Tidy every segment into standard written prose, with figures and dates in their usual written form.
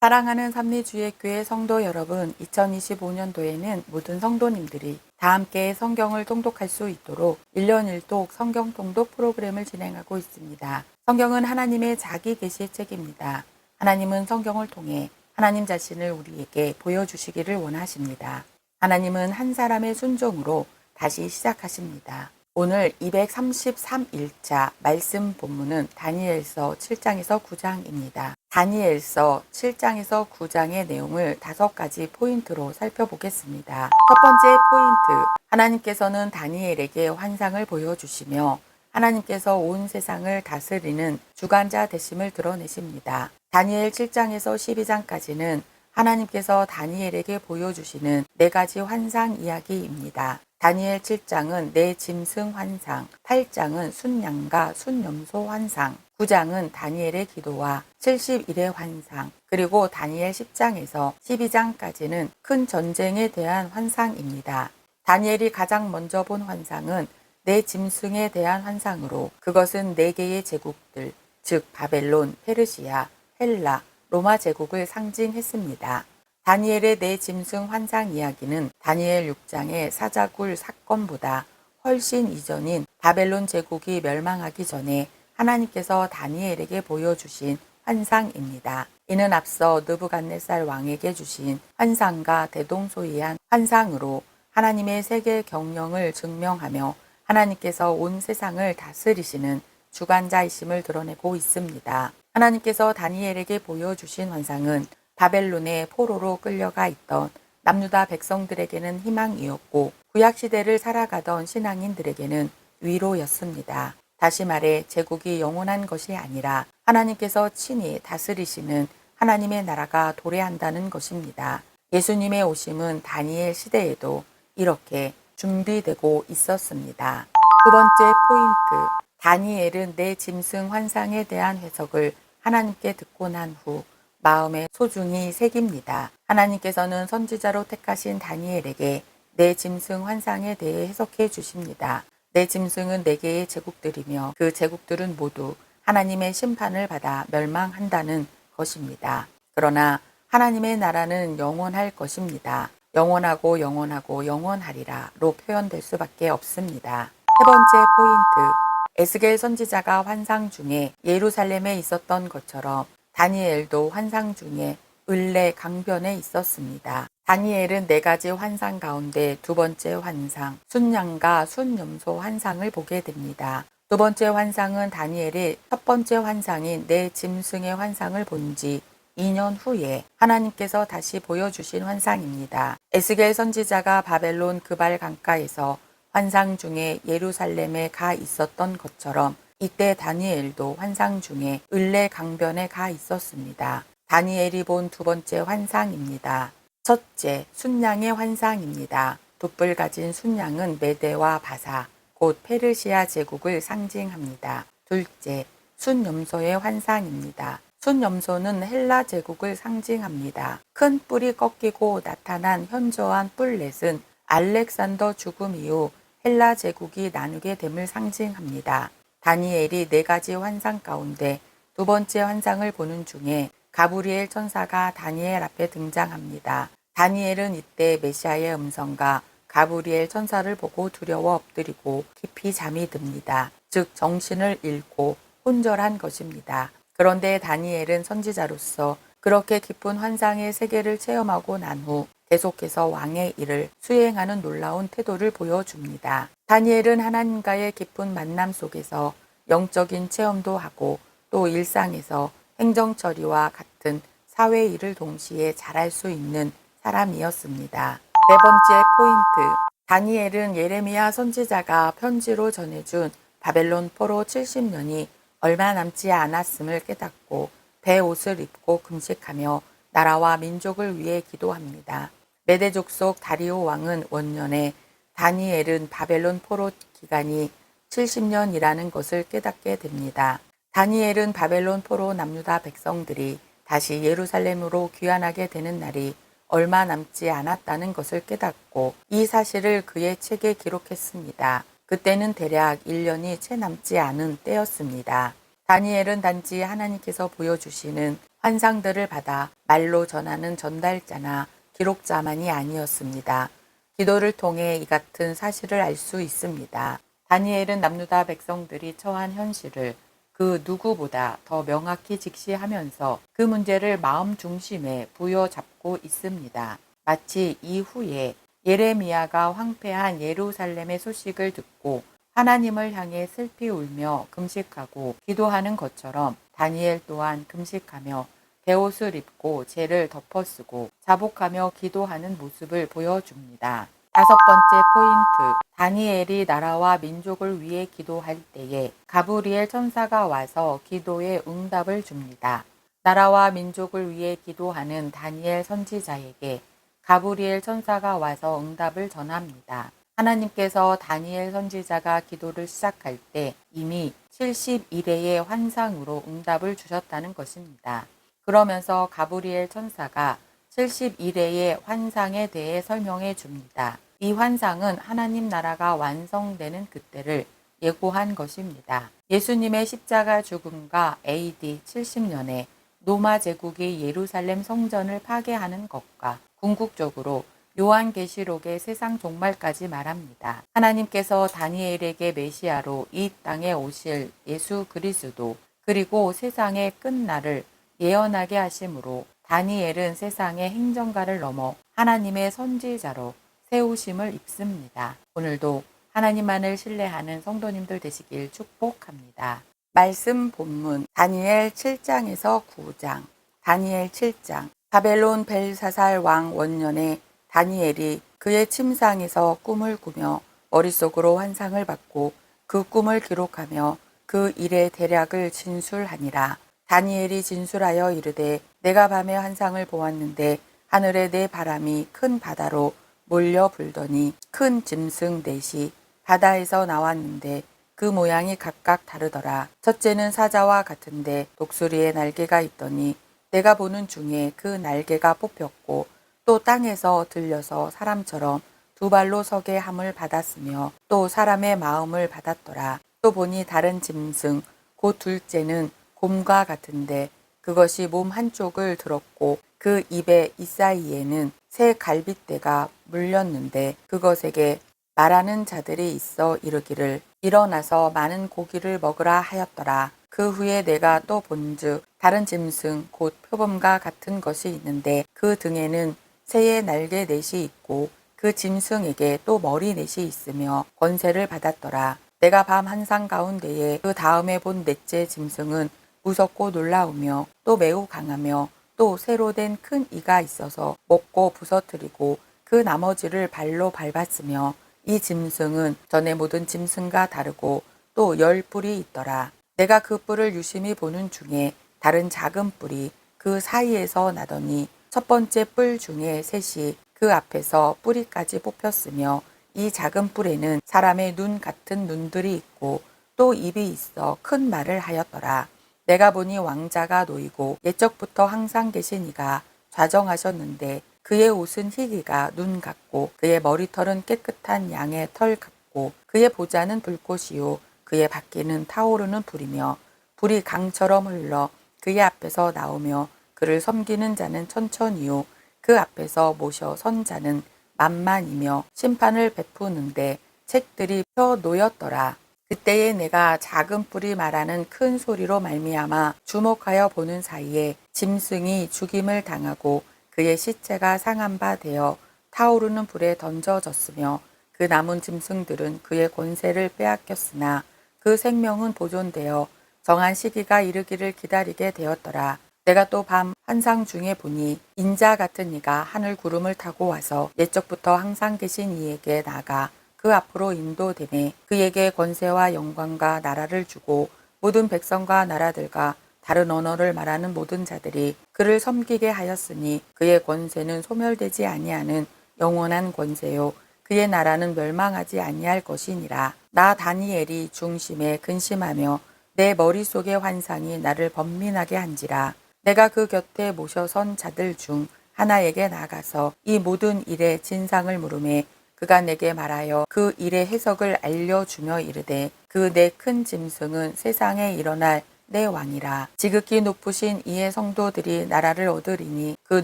사랑하는 삼리주의교회 성도 여러분, 2025년도에는 모든 성도님들이 다 함께 성경을 통독할 수 있도록 1년 1독 성경 통독 프로그램을 진행하고 있습니다. 성경은 하나님의 자기 계시의 책입니다. 하나님은 성경을 통해 하나님 자신을 우리에게 보여주시기를 원하십니다. 하나님은 한 사람의 순종으로 다시 시작하십니다. 오늘 233일차 말씀 본문은 다니엘서 7장에서 9장입니다. 다니엘서 7장에서 9장의 내용을 5가지 포인트로 살펴보겠습니다. 첫 번째 포인트, 하나님께서는 다니엘에게 환상을 보여주시며 하나님께서 온 세상을 다스리는 주관자 되심을 드러내십니다. 다니엘 7장에서 12장까지는 하나님께서 다니엘에게 보여주시는 4가지 환상 이야기입니다. 다니엘 7장은 내 짐승 환상, 8장은 순양과 순염소 환상, 9장은 다니엘의 기도와 70일의 환상, 그리고 다니엘 10장에서 12장까지는 큰 전쟁에 대한 환상입니다. 다니엘이 가장 먼저 본 환상은 내 짐승에 대한 환상으로 그것은 4개의 제국들, 즉 바벨론, 페르시아, 헬라, 로마 제국을 상징했습니다. 다니엘의 내 짐승 환상 이야기는 다니엘 6장의 사자굴 사건보다 훨씬 이전인 바벨론 제국이 멸망하기 전에 하나님께서 다니엘에게 보여주신 환상입니다. 이는 앞서 느부갓네살 왕에게 주신 환상과 대동소이한 환상으로 하나님의 세계 경영을 증명하며 하나님께서 온 세상을 다스리시는 주관자이심을 드러내고 있습니다. 하나님께서 다니엘에게 보여주신 환상은 바벨론의 포로로 끌려가 있던 남유다 백성들에게는 희망이었고 구약시대를 살아가던 신앙인들에게는 위로였습니다. 다시 말해 제국이 영원한 것이 아니라 하나님께서 친히 다스리시는 하나님의 나라가 도래한다는 것입니다. 예수님의 오심은 다니엘 시대에도 이렇게 준비되고 있었습니다. 두 번째 포인트, 다니엘은 내 짐승 환상에 대한 해석을 하나님께 듣고 난 후 마음에 소중히 새깁니다. 하나님께서는 선지자로 택하신 다니엘에게 내 짐승 환상에 대해 해석해 주십니다. 내 짐승은 4개의 제국들이며 그 제국들은 모두 하나님의 심판을 받아 멸망한다는 것입니다. 그러나 하나님의 나라는 영원할 것입니다. 영원하고 영원하고 영원하리라로 표현될 수밖에 없습니다. 세 번째 포인트, 에스겔 선지자가 환상 중에 예루살렘에 있었던 것처럼 다니엘도 환상 중에 을레 강변에 있었습니다. 다니엘은 4가지 환상 가운데 두 번째 환상, 순양과 순염소 환상을 보게 됩니다. 두 번째 환상은 다니엘이 첫 번째 환상인 내 짐승의 환상을 본 지 2년 후에 하나님께서 다시 보여주신 환상입니다. 에스겔 선지자가 바벨론 그발 강가에서 환상 중에 예루살렘에 가 있었던 것처럼 이때 다니엘도 환상 중에 을레 강변에 가 있었습니다. 다니엘이 본 두 번째 환상입니다. 첫째, 순양의 환상입니다. 돛불 가진 순양은 메대와 바사, 곧 페르시아 제국을 상징합니다. 둘째, 순염소의 환상입니다. 순염소는 헬라 제국을 상징합니다. 큰 뿔이 꺾이고 나타난 현저한 뿔렛은 알렉산더 죽음 이후 헬라 제국이 나누게 됨을 상징합니다. 다니엘이 4가지 환상 가운데 두 번째 환상을 보는 중에 가브리엘 천사가 다니엘 앞에 등장합니다. 다니엘은 이때 메시아의 음성과 가브리엘 천사를 보고 두려워 엎드리고 깊이 잠이 듭니다. 즉 정신을 잃고 혼절한 것입니다. 그런데 다니엘은 선지자로서 그렇게 깊은 환상의 세계를 체험하고 난 후 계속해서 왕의 일을 수행하는 놀라운 태도를 보여줍니다. 다니엘은 하나님과의 깊은 만남 속에서 영적인 체험도 하고 또 일상에서 행정처리와 같은 사회 일을 동시에 잘할 수 있는 사람이었습니다. 네 번째 포인트, 다니엘은 예레미야 선지자가 편지로 전해준 바벨론 포로 70년이 얼마 남지 않았음을 깨닫고 배옷을 입고 금식하며 나라와 민족을 위해 기도합니다. 메대 족속 다리오 왕은 원년에 다니엘은 바벨론 포로 기간이 70년이라는 것을 깨닫게 됩니다. 다니엘은 바벨론 포로 남유다 백성들이 다시 예루살렘으로 귀환하게 되는 날이 얼마 남지 않았다는 것을 깨닫고 이 사실을 그의 책에 기록했습니다. 그때는 대략 1년이 채 남지 않은 때였습니다. 다니엘은 단지 하나님께서 보여주시는 환상들을 받아 말로 전하는 전달자나 기록자만이 아니었습니다. 기도를 통해 이 같은 사실을 알 수 있습니다. 다니엘은 남유다 백성들이 처한 현실을 그 누구보다 더 명확히 직시하면서 그 문제를 마음 중심에 부여잡고 있습니다. 마치 이후에 예레미야가 황폐한 예루살렘의 소식을 듣고 하나님을 향해 슬피 울며 금식하고 기도하는 것처럼 다니엘 또한 금식하며 베옷을 입고 죄를 덮어쓰고 자복하며 기도하는 모습을 보여줍니다. 다섯 번째 포인트, 다니엘이 나라와 민족을 위해 기도할 때에 가브리엘 천사가 와서 기도에 응답을 줍니다. 나라와 민족을 위해 기도하는 다니엘 선지자에게 가브리엘 천사가 와서 응답을 전합니다. 하나님께서 다니엘 선지자가 기도를 시작할 때 이미 71회의 환상으로 응답을 주셨다는 것입니다. 그러면서 가브리엘 천사가 71회의 환상에 대해 설명해 줍니다. 이 환상은 하나님 나라가 완성되는 그때를 예고한 것입니다. 예수님의 십자가 죽음과 AD 70년에 로마 제국이 예루살렘 성전을 파괴하는 것과 궁극적으로 요한계시록의 세상 종말까지 말합니다. 하나님께서 다니엘에게 메시아로 이 땅에 오실 예수 그리스도 그리고 세상의 끝날을 예언하게 하심으로 다니엘은 세상의 행정가를 넘어 하나님의 선지자로 세우심을 입습니다. 오늘도 하나님만을 신뢰하는 성도님들 되시길 축복합니다. 말씀 본문 다니엘 7장에서 9장. 다니엘 7장. 바벨론 벨사살 왕 원년에 다니엘이 그의 침상에서 꿈을 꾸며 머릿속으로 환상을 받고 그 꿈을 기록하며 그 일의 대략을 진술하니라. 다니엘이 진술하여 이르되 내가 밤에 환상을 보았는데 하늘에 네 바람이 큰 바다로 몰려 불더니 큰 짐승 넷이 바다에서 나왔는데 그 모양이 각각 다르더라. 첫째는 사자와 같은데 독수리의 날개가 있더니 내가 보는 중에 그 날개가 뽑혔고 또 땅에서 들려서 사람처럼 두 발로 서게 함을 받았으며 또 사람의 마음을 받았더라. 또 보니 다른 짐승 곧 둘째는 곰과 같은데 그것이 몸 한쪽을 들었고 그 입의 이사이에는 새 갈빗대가 물렸는데 그것에게 말하는 자들이 있어 이르기를 일어나서 많은 고기를 먹으라 하였더라. 그 후에 내가 또 본즉 다른 짐승 곧 표범과 같은 것이 있는데 그 등에는 새의 날개 넷이 있고 그 짐승에게 또 머리 넷이 있으며 권세를 받았더라. 내가 밤 환상 가운데에 그 다음에 본 넷째 짐승은 무섭고 놀라우며 또 매우 강하며 또 새로 된 큰 이가 있어서 먹고 부서뜨리고 그 나머지를 발로 밟았으며 이 짐승은 전에 모든 짐승과 다르고 또 10뿔이 있더라. 내가 그 뿔을 유심히 보는 중에 다른 작은 뿔이 그 사이에서 나더니 첫 번째 뿔 중에 셋이 그 앞에서 뿌리까지 뽑혔으며 이 작은 뿔에는 사람의 눈 같은 눈들이 있고 또 입이 있어 큰 말을 하였더라. 내가 보니 왕자가 놓이고 옛적부터 항상 계신 이가 좌정하셨는데 그의 옷은 희기가 눈 같고 그의 머리털은 깨끗한 양의 털 같고 그의 보좌는 불꽃이요 그의 바퀴는 타오르는 불이며 불이 강처럼 흘러 그의 앞에서 나오며 그를 섬기는 자는 천천히요 그 앞에서 모셔 선 자는 만만이며 심판을 베푸는데 책들이 펴 놓였더라. 그때에 내가 작은 뿔이 말하는 큰 소리로 말미암아 주목하여 보는 사이에 짐승이 죽임을 당하고 그의 시체가 상한 바 되어 타오르는 불에 던져졌으며 그 남은 짐승들은 그의 권세를 빼앗겼으나 그 생명은 보존되어 정한 시기가 이르기를 기다리게 되었더라. 내가 또 밤 환상 중에 보니 인자 같은 이가 하늘 구름을 타고 와서 옛적부터 항상 계신 이에게 나가 그 앞으로 인도되매 그에게 권세와 영광과 나라를 주고 모든 백성과 나라들과 다른 언어를 말하는 모든 자들이 그를 섬기게 하였으니 그의 권세는 소멸되지 아니하는 영원한 권세요 그의 나라는 멸망하지 아니할 것이니라. 나 다니엘이 중심에 근심하며 내 머릿속의 환상이 나를 번민하게 한지라. 내가 그 곁에 모셔 선 자들 중 하나에게 나가서 이 모든 일의 진상을 물으매 그가 내게 말하여 그 일의 해석을 알려주며 이르되 그 내 큰 짐승은 세상에 일어날 내 왕이라. 지극히 높으신 이의 성도들이 나라를 얻으리니 그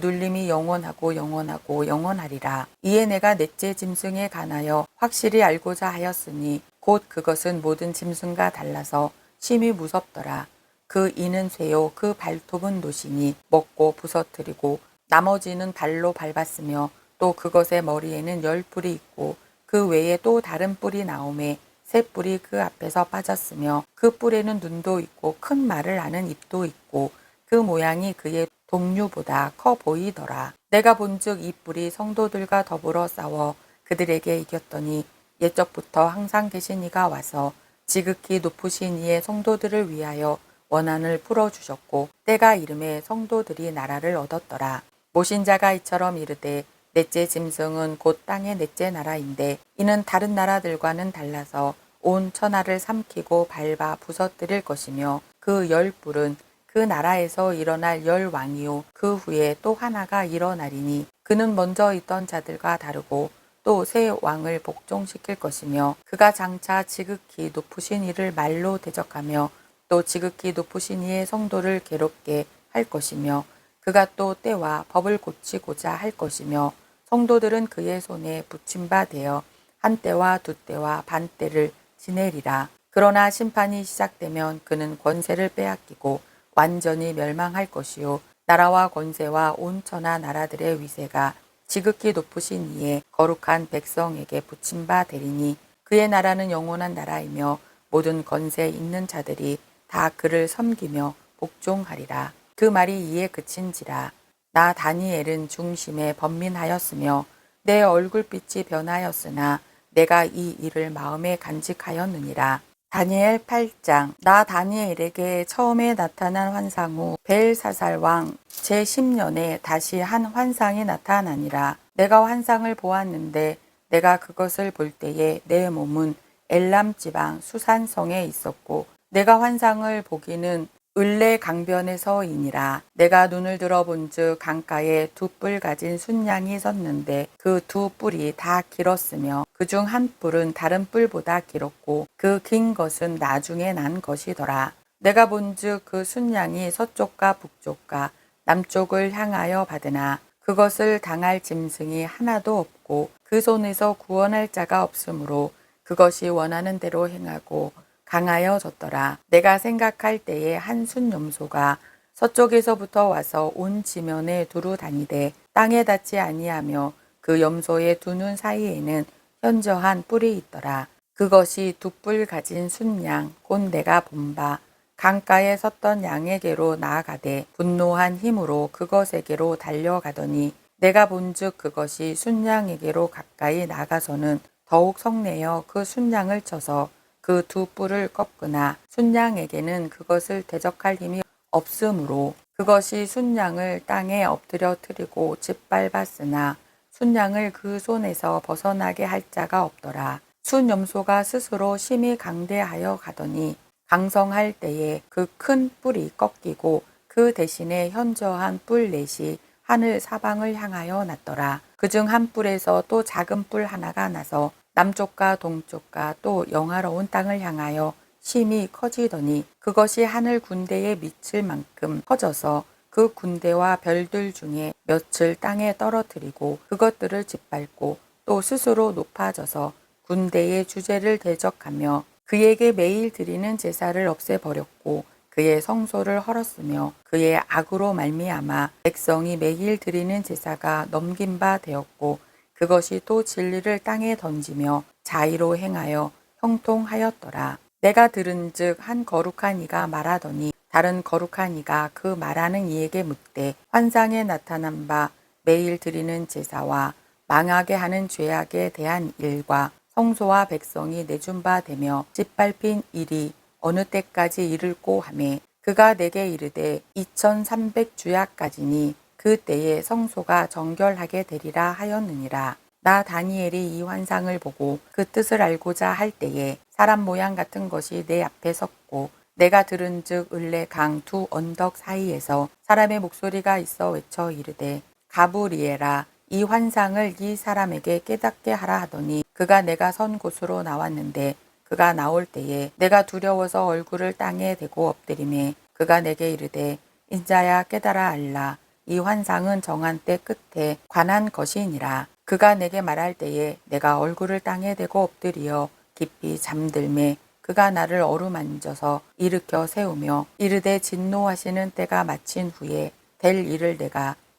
눌림이 영원하고 영원하고 영원하리라. 이에 내가 넷째 짐승에 관하여 확실히 알고자 하였으니 곧 그것은 모든 짐승과 달라서 심히 무섭더라. 그 이는 쇠요 그 발톱은 노시니 먹고 부서뜨리고 나머지는 발로 밟았으며 또 그것의 머리에는 10뿔이 있고 그 외에 또 다른 뿔이 나오매 새 뿔이 그 앞에서 빠졌으며 그 뿔에는 눈도 있고 큰 말을 아는 입도 있고 그 모양이 그의 동류보다 커 보이더라. 내가 본즉 이 뿔이 성도들과 더불어 싸워 그들에게 이겼더니 옛적부터 항상 계신 이가 와서 지극히 높으신 이의 성도들을 위하여 원한을 풀어주셨고 때가 이름에 성도들이 나라를 얻었더라. 모신 자가 이처럼 이르되 넷째 짐승은 곧 땅의 넷째 나라인데 이는 다른 나라들과는 달라서 온 천하를 삼키고 밟아 부서뜨릴 것이며 그 10뿔은 그 나라에서 일어날 10왕이요 그 후에 또 하나가 일어나리니 그는 먼저 있던 자들과 다르고 또 새 왕을 복종시킬 것이며 그가 장차 지극히 높으신 이를 말로 대적하며 또 지극히 높으신 이의 성도를 괴롭게 할 것이며 그가 또 때와 법을 고치고자 할 것이며 성도들은 그의 손에 붙임 바 되어 한 때와 두 때와 반 때를 지내리라. 그러나 심판이 시작되면 그는 권세를 빼앗기고 완전히 멸망할 것이요 나라와 권세와 온 천하 나라들의 위세가 지극히 높으신 이의 거룩한 백성에게 붙임 바 되리니 그의 나라는 영원한 나라이며 모든 권세 있는 자들이 다 그를 섬기며 복종하리라. 그 말이 이에 그친지라. 나 다니엘은 중심에 번민하였으며 내 얼굴빛이 변하였으나 내가 이 일을 마음에 간직하였느니라. 다니엘 8장. 나 다니엘에게 처음에 나타난 환상 후 벨사살 왕 제10년에 다시 한 환상이 나타나니라. 내가 환상을 보았는데 내가 그것을 볼 때에 내 몸은 엘람 지방 수산성에 있었고 내가 환상을 보기는 을레 강변에서이니라. 내가 눈을 들어 본즉 강가에 두 뿔 가진 순양이 섰는데 그 두 뿔이 다 길었으며 그중 한 뿔은 다른 뿔보다 길었고 그 긴 것은 나중에 난 것이더라. 내가 본즉 그 순양이 서쪽과 북쪽과 남쪽을 향하여 받으나 그것을 당할 짐승이 하나도 없고 그 손에서 구원할 자가 없으므로 그것이 원하는 대로 행하고 강하여졌더라. 내가 생각할 때에 한 순염소가 서쪽에서부터 와서 온 지면에 두루 다니되 땅에 닿지 아니하며 그 염소의 두 눈 사이에는 현저한 뿔이 있더라. 그것이 두 뿔 가진 순양 곧 내가 본 바 강가에 섰던 양에게로 나아가되 분노한 힘으로 그것에게로 달려가더니 내가 본즉 그것이 순양에게로 가까이 나가서는 더욱 성내어 그 순양을 쳐서 그 두 뿔을 꺾으나 순양에게는 그것을 대적할 힘이 없으므로 그것이 순양을 땅에 엎드려 트리고 짓밟았으나 순양을 그 손에서 벗어나게 할 자가 없더라. 순염소가 스스로 심히 강대하여 가더니 강성할 때에 그 큰 뿔이 꺾이고 그 대신에 현저한 뿔 넷이 하늘 사방을 향하여 났더라. 그중 한 뿔에서 또 작은 뿔 하나가 나서 남쪽과 동쪽과 또 영화로운 땅을 향하여 심히 커지더니 그것이 하늘 군대에 미칠 만큼 커져서 그 군대와 별들 중에 몇을 땅에 떨어뜨리고 그것들을 짓밟고 또 스스로 높아져서 군대의 주제를 대적하며 그에게 매일 드리는 제사를 없애버렸고 그의 성소를 헐었으며 그의 악으로 말미암아 백성이 매일 드리는 제사가 넘긴 바 되었고 그것이 또 진리를 땅에 던지며 자의로 행하여 형통하였더라. 내가 들은즉 한 거룩한 이가 말하더니 다른 거룩한 이가 그 말하는 이에게 묻되 환상에 나타난 바 매일 드리는 제사와 망하게 하는 죄악에 대한 일과 성소와 백성이 내준 바 되며 짓밟힌 일이 어느 때까지 이를꼬 하매 그가 내게 이르되 2300 주야까지니 그 때에 성소가 정결하게 되리라 하였느니라. 나 다니엘이 이 환상을 보고 그 뜻을 알고자 할 때에 사람 모양 같은 것이 내 앞에 섰고 내가 들은즉 을레 강 두 언덕 사이에서 사람의 목소리가 있어 외쳐 이르되 가브리엘아 이 환상을 이 사람에게 깨닫게 하라 하더니 그가 내가 선 곳으로 나왔는데 그가 나올 때에 내가 두려워서 얼굴을 땅에 대고 엎드리매 그가 내게 이르되 인자야 깨달아 알라. 이 환상은 정한 때 끝에 관한 것이니라. 그가 내게 말할 때에 내가 얼굴을 땅에 대고 엎드리어 깊이 잠들매 그가 나를 어루만져서 일으켜 세우며 이르되 진노하시는 때가 마친 후에 될 일을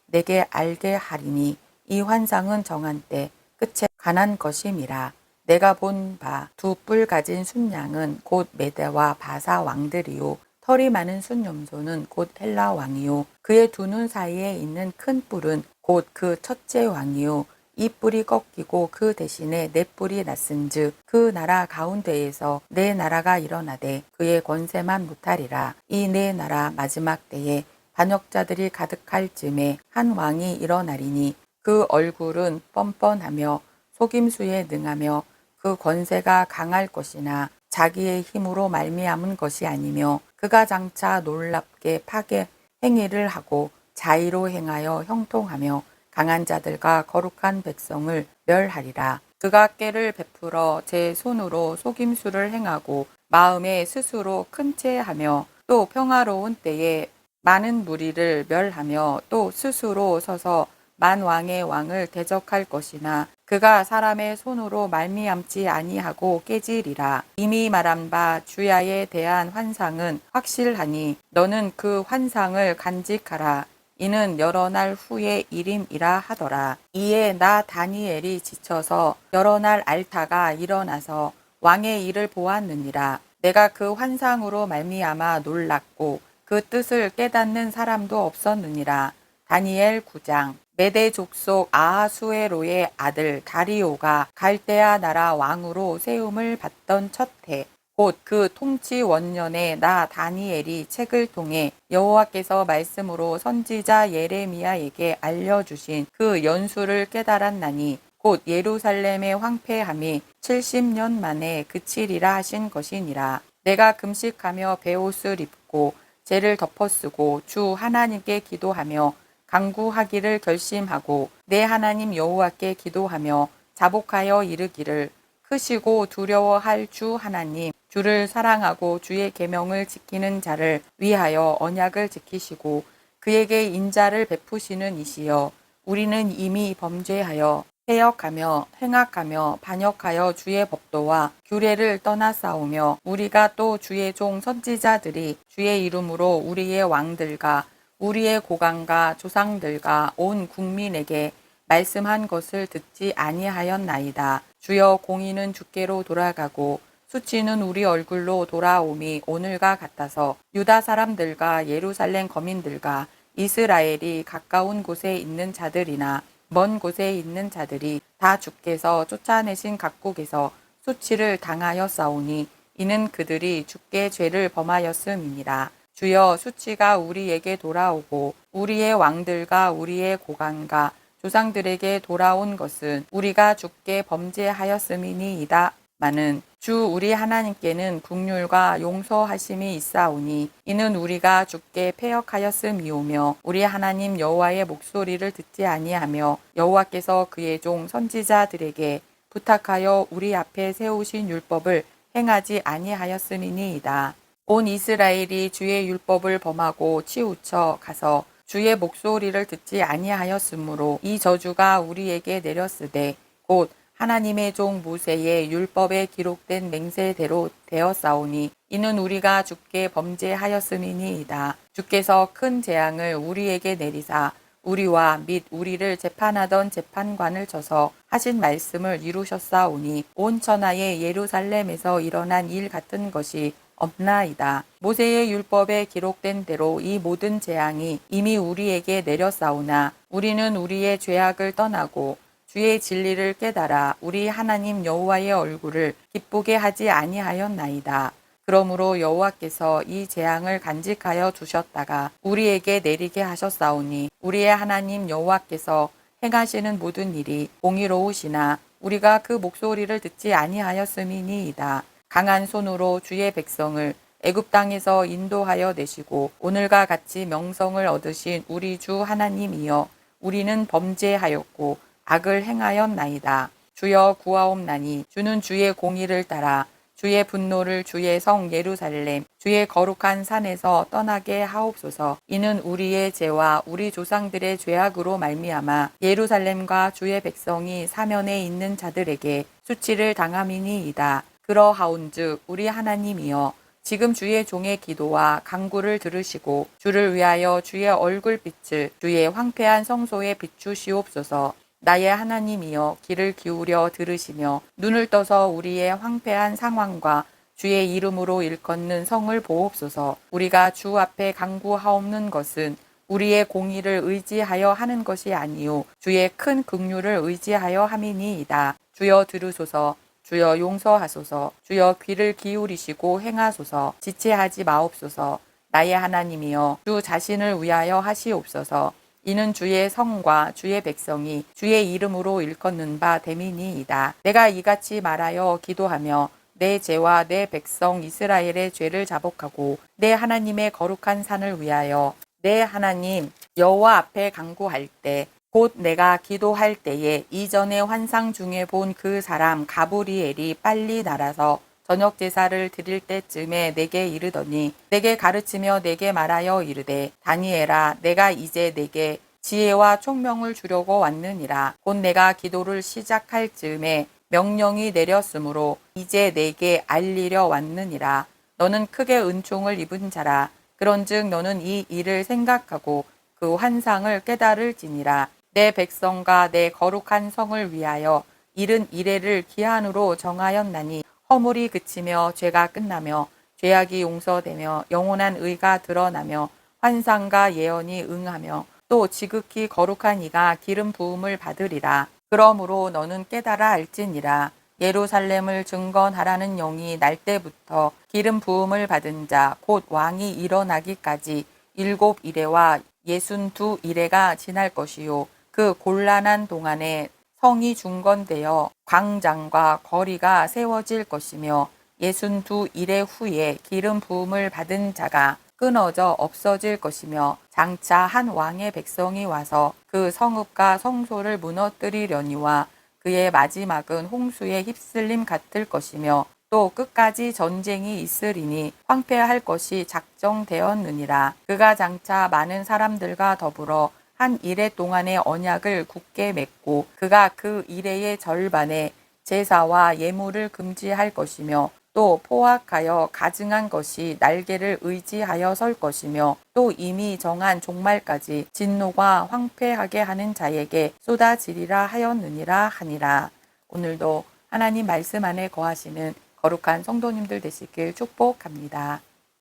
내게 알게 하리니 이 환상은 정한 때 끝에 관한 것임이라. 내가 본 바 두 뿔 가진 순양은 곧 메대와 바사 왕들이요 털이 많은 순염소는 곧 헬라 왕이요 그의 두 눈 사이에 있는 큰 뿔은 곧 그 첫째 왕이요 이 뿔이 꺾이고 그 대신에 네 뿔이 났은즉 그 나라 가운데에서 네 나라가 일어나되 그의 권세만 못하리라. 이 네 나라 마지막 때에 반역자들이 가득할 즈음에 한 왕이 일어나리니 그 얼굴은 뻔뻔하며 속임수에 능하며 그 권세가 강할 것이나 자기의 힘으로 말미암은 것이 아니며 그가 장차 놀랍게 파괴 행위를 하고 자의로 행하여 형통하며 강한 자들과 거룩한 백성을 멸하리라. 그가 꾀를 베풀어 제 손으로 속임수를 행하고 마음에 스스로 큰 채하며 또 평화로운 때에 많은 무리를 멸하며 또 스스로 서서 만왕의 왕을 대적할 것이나 그가 사람의 손으로 말미암지 아니하고 깨지리라. 이미 말한 바 주야에 대한 환상은 확실하니 너는 그 환상을 간직하라. 이는 여러 날 후의 일임이라 하더라. 이에 나 다니엘이 지쳐서 여러 날 앓다가 일어나서 왕의 일을 보았느니라. 내가 그 환상으로 말미암아 놀랐고 그 뜻을 깨닫는 사람도 없었느니라. 다니엘 9장. 메대 족속 아하수에로의 아들 다리오가 갈대아 나라 왕으로 세움을 받던 첫 해 곧 그 통치 원년에 나 다니엘이 책을 통해 여호와께서 말씀으로 선지자 예레미야에게 알려주신 그 연수를 깨달았나니 곧 예루살렘의 황폐함이 70년 만에 그치리라 하신 것이니라. 내가 금식하며 베옷을 입고 죄를 덮어쓰고 주 하나님께 기도하며 간구하기를 결심하고 내 하나님 여호와께 기도하며 자복하여 이르기를 크시고 두려워할 주 하나님 주를 사랑하고 주의 계명을 지키는 자를 위하여 언약을 지키시고 그에게 인자를 베푸시는 이시여 우리는 이미 범죄하여 해역하며 행악하며 반역하여 주의 법도와 규례를 떠나 싸우며 우리가 또 주의 종 선지자들이 주의 이름으로 우리의 왕들과 우리의 고관과 조상들과 온 국민에게 말씀한 것을 듣지 아니하였나이다. 주여 공의는 주께로 돌아가고 수치는 우리 얼굴로 돌아옴이 오늘과 같아서 유다 사람들과 예루살렘 거민들과 이스라엘이 가까운 곳에 있는 자들이나 먼 곳에 있는 자들이 다 주께서 쫓아내신 각국에서 수치를 당하였사오니 이는 그들이 주께 죄를 범하였음이니라. 주여 수치가 우리에게 돌아오고 우리의 왕들과 우리의 고관과 조상들에게 돌아온 것은 우리가 주께 범죄하였음이니이다. 마는 주 우리 하나님께는 긍휼과 용서하심이 있사오니 이는 우리가 주께 패역하였음이오며 우리 하나님 여호와의 목소리를 듣지 아니하며 여호와께서 그의 종 선지자들에게 부탁하여 우리 앞에 세우신 율법을 행하지 아니하였음이니이다. 온 이스라엘이 주의 율법을 범하고 치우쳐 가서 주의 목소리를 듣지 아니하였으므로 이 저주가 우리에게 내렸으되 곧 하나님의 종 모세의 율법에 기록된 맹세대로 되었사오니 이는 우리가 주께 범죄하였음이니이다. 주께서 큰 재앙을 우리에게 내리사 우리와 및 우리를 재판하던 재판관을 쳐서 하신 말씀을 이루셨사오니 온 천하의 예루살렘에서 일어난 일 같은 것이 없나이다. 모세의 율법에 기록된 대로 이 모든 재앙이 이미 우리에게 내렸사오나 우리는 우리의 죄악을 떠나고 주의 진리를 깨달아 우리 하나님 여호와의 얼굴을 기쁘게 하지 아니하였나이다. 그러므로 여호와께서 이 재앙을 간직하여 두셨다가 우리에게 내리게 하셨사오니 우리의 하나님 여호와께서 행하시는 모든 일이 공의로우시나 우리가 그 목소리를 듣지 아니하였음이니이다. 강한 손으로 주의 백성을 애굽 땅에서 인도하여 내시고 오늘과 같이 명성을 얻으신 우리 주 하나님이여 우리는 범죄하였고 악을 행하였나이다. 주여 구하옵나니 주는 주의 공의를 따라 주의 분노를 주의 성 예루살렘 주의 거룩한 산에서 떠나게 하옵소서. 이는 우리의 죄와 우리 조상들의 죄악으로 말미암아 예루살렘과 주의 백성이 사면에 있는 자들에게 수치를 당함이니이다. 그러하온즉 우리 하나님이여 지금 주의 종의 기도와 간구를 들으시고 주를 위하여 주의 얼굴빛을 주의 황폐한 성소에 비추시옵소서. 나의 하나님이여 귀를 기울여 들으시며 눈을 떠서 우리의 황폐한 상황과 주의 이름으로 일컫는 성을 보옵소서. 우리가 주 앞에 간구하옵는 것은 우리의 공의를 의지하여 하는 것이 아니요 주의 큰 긍휼을 의지하여 함이니이다. 주여 들으소서. 주여 용서하소서. 주여 귀를 기울이시고 행하소서. 지체하지 마옵소서. 나의 하나님이여 주 자신을 위하여 하시옵소서. 이는 주의 성과 주의 백성이 주의 이름으로 일컫는 바 됨이니이다. 내가 이같이 말하여 기도하며 내 죄와 내 백성 이스라엘의 죄를 자복하고 내 하나님의 거룩한 산을 위하여 내 하나님 여호와 앞에 간구할 때 곧 내가 기도할 때에 이전의 환상 중에 본 그 사람 가브리엘이 빨리 날아서 저녁 제사를 드릴 때쯤에 내게 이르더니 내게 가르치며 내게 말하여 이르되 다니엘아 내가 이제 내게 지혜와 총명을 주려고 왔느니라. 곧 내가 기도를 시작할 즈음에 명령이 내렸으므로 이제 내게 알리려 왔느니라. 너는 크게 은총을 입은 자라. 그런즉 너는 이 일을 생각하고 그 환상을 깨달을지니라. 내 백성과 내 거룩한 성을 위하여 이른 이래를 기한으로 정하였나니 허물이 그치며 죄가 끝나며 죄악이 용서되며 영원한 의가 드러나며 환상과 예언이 응하며 또 지극히 거룩한 이가 기름 부음을 받으리라. 그러므로 너는 깨달아 알지니라. 예루살렘을 증건하라는 영이 날 때부터 기름 부음을 받은 자 곧 왕이 일어나기까지 7 이레와 62 이레가 지날 것이요 그 곤란한 동안에 성이 중건되어 광장과 거리가 세워질 것이며 62 이레 후에 기름 부음을 받은 자가 끊어져 없어질 것이며 장차 한 왕의 백성이 와서 그 성읍과 성소를 무너뜨리려니와 그의 마지막은 홍수에 휩쓸림 같을 것이며 또 끝까지 전쟁이 있으리니 황폐할 것이 작정되었느니라. 그가 장차 많은 사람들과 더불어 한 이레 동안의 언약을 굳게 맺고 그가 그 이레의 절반에 제사와 예물을 금지할 것이며 또 포악하여 가증한 것이 날개를 의지하여 설 것이며 또 이미 정한 종말까지 진노가 황폐하게 하는 자에게 쏟아지리라 하였느니라 하니라. 오늘도 하나님 말씀 안에 거하시는 거룩한 성도님들 되시길 축복합니다.